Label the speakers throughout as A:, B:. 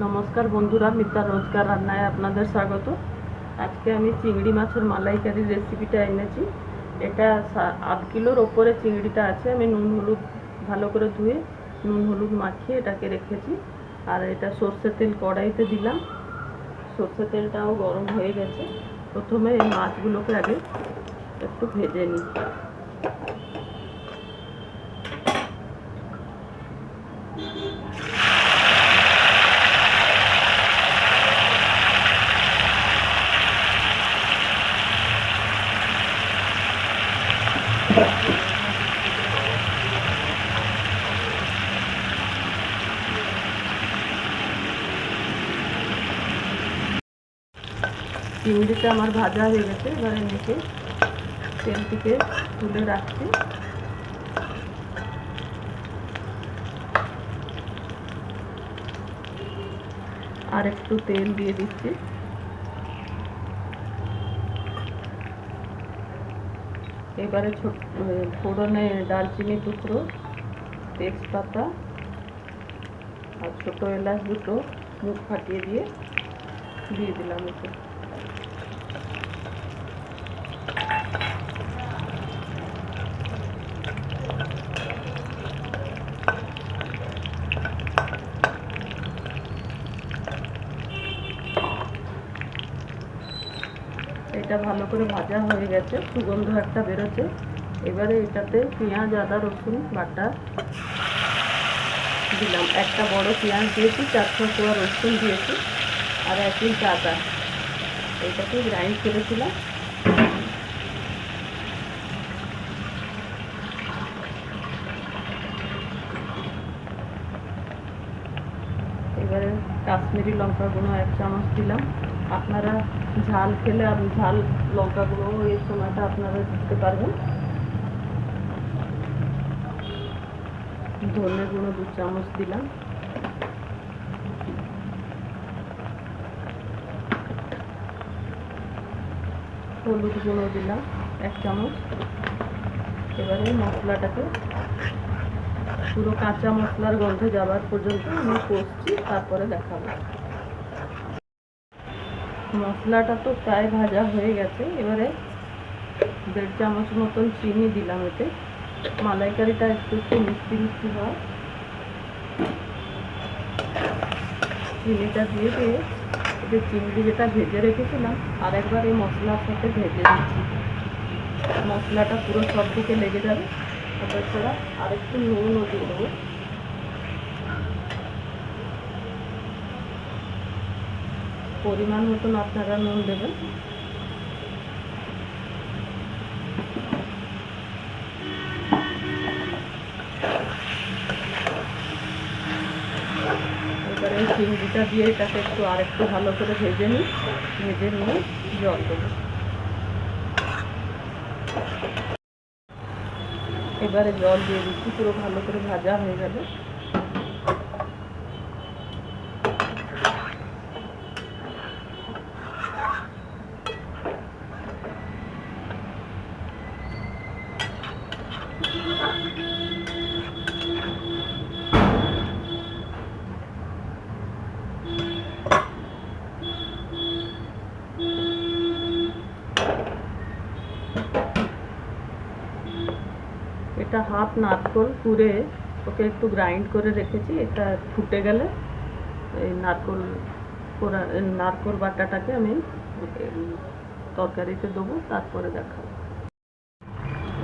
A: নমস্কার বন্ধুরা, মিতা রোজকার রান্নায় আপনাদের স্বাগত। আজকে আমি চিংড়ি মাছের মালাইকারির রেসিপিটা এনেছি। এটা 8 কিলোর ওপরে চিংড়িটা আছে। আমি নুন হলুদ ভালো করে ধুয়ে নুন হলুদ মাখিয়ে এটাকে রেখেছি। আর এটা সর্ষের তেল কড়াইতে দিলাম। সর্ষের তেলটাও গরম হয়ে গেছে। প্রথমে এই মাছগুলোকে আগে একটু ভেজে নিই। চিংড়িটা আমার ভাজা হয়ে গেছে। এবারে নিচে তেল থেকে তুলে রাখছি। আর একটু তেল দিয়ে দিচ্ছি। এবারে ফোড়নে দারচিনি টুকরো, তেজপাতা আর ছোটো এলাচ দুটো মুখ ফাটিয়ে দিয়ে দিলাম এতে। এটা ভালো করে ভাজা হয়ে গেছে, সুগন্ধ একটা বেরোচ্ছে। এবারে এটাতে পেঁয়াজ, আদা, রসুন বাটা দিলাম। একটা বড় পেঁয়াজ দিয়েছি, 4-6 কোয়া রসুন দিয়েছি আর 1 ইঞ্চ আদা। এটাকে গ্রাইন্ড করেছিলাম। এবারে কাশ্মীরি লঙ্কা গুঁড়ো 1 চামচ দিলাম। আপনারা ঝাল খেলে ঝাল লঙ্কা গুঁড়ো এই সময়টা আপনারা দিতে পারবেন। ধনে গুঁড়ো 2 চামচ দিলাম। হলুদ গুঁড়ো দিলাম 1 চামচ। এবারে মশলাটাকে পুরো কাঁচা মশলার গন্ধ যাওয়ার পর্যন্ত আমি কষছি, তারপরে দেখাবো। মশলাটা তো প্রায় ভাজা হয়ে গেছে। এবারে 1.5 চামচ মতন চিনি দিলাম এতে। মালাইকারিটা একটু মিষ্টি মিষ্টি হয়। চিনিটা দিয়ে যে চিংড়ি যেটা ভেজে রেখেছিলাম আর একবার এই মশলার সাথে ভেজে দিচ্ছি। মশলাটা পুরো সব দিকে লেগে যাবে। তাছাড়া আর একটু নুনও দিয়ে দেবো। পরিমাণ মতন আপনারা নুন দেবেন। এবারে এই চিংড়িটা দিয়ে এটাকে একটু আরেকটু ভালো করে ভেজে নিয়ে জল দেবো। এবারে জল দিয়ে দিচ্ছি। পুরো ভালো করে ভাজা হয়ে গেলে এটা হাফ নারকোল কুড়ে ওকে একটু গ্রাইন্ড করে রেখেছি। এটা ফুটে গেলে এই নারকোল বাটাটাকে আমি তরকারিতে দেবো, তারপরে দেখাবো।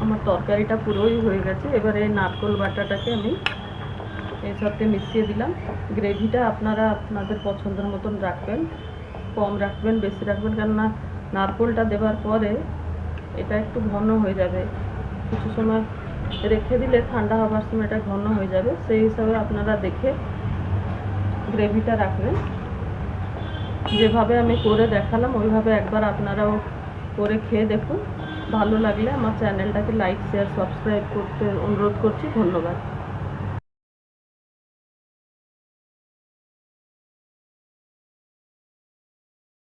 A: আমার তরকারিটা পুরোই হয়ে গেছে। এবারে এই নারকোল বাটাটাকে আমি এর সাথে মিশিয়ে দিলাম। গ্রেভিটা আপনারা আপনাদের পছন্দের মতন রাখবেন, কম রাখবেন বেশি রাখবেন, কেননা নারকোলটা দেওয়ার পরে এটা একটু ঘন হয়ে যাবে। কিছু সময় রেখে দিলে ঠান্ডা হবার সময় এটা ঘন হয়ে যাবে। সেই হিসাবে আপনারা দেখে গ্রেভিটা রাখবেন। যেভাবে আমি করে দেখালাম ওইভাবে একবার আপনারাও করে খেয়ে দেখুন। ভালো লাগলে আমার চ্যানেলটাকে লাইক, শেয়ার, সাবস্ক্রাইব করতে অনুরোধ করছি। ধন্যবাদ।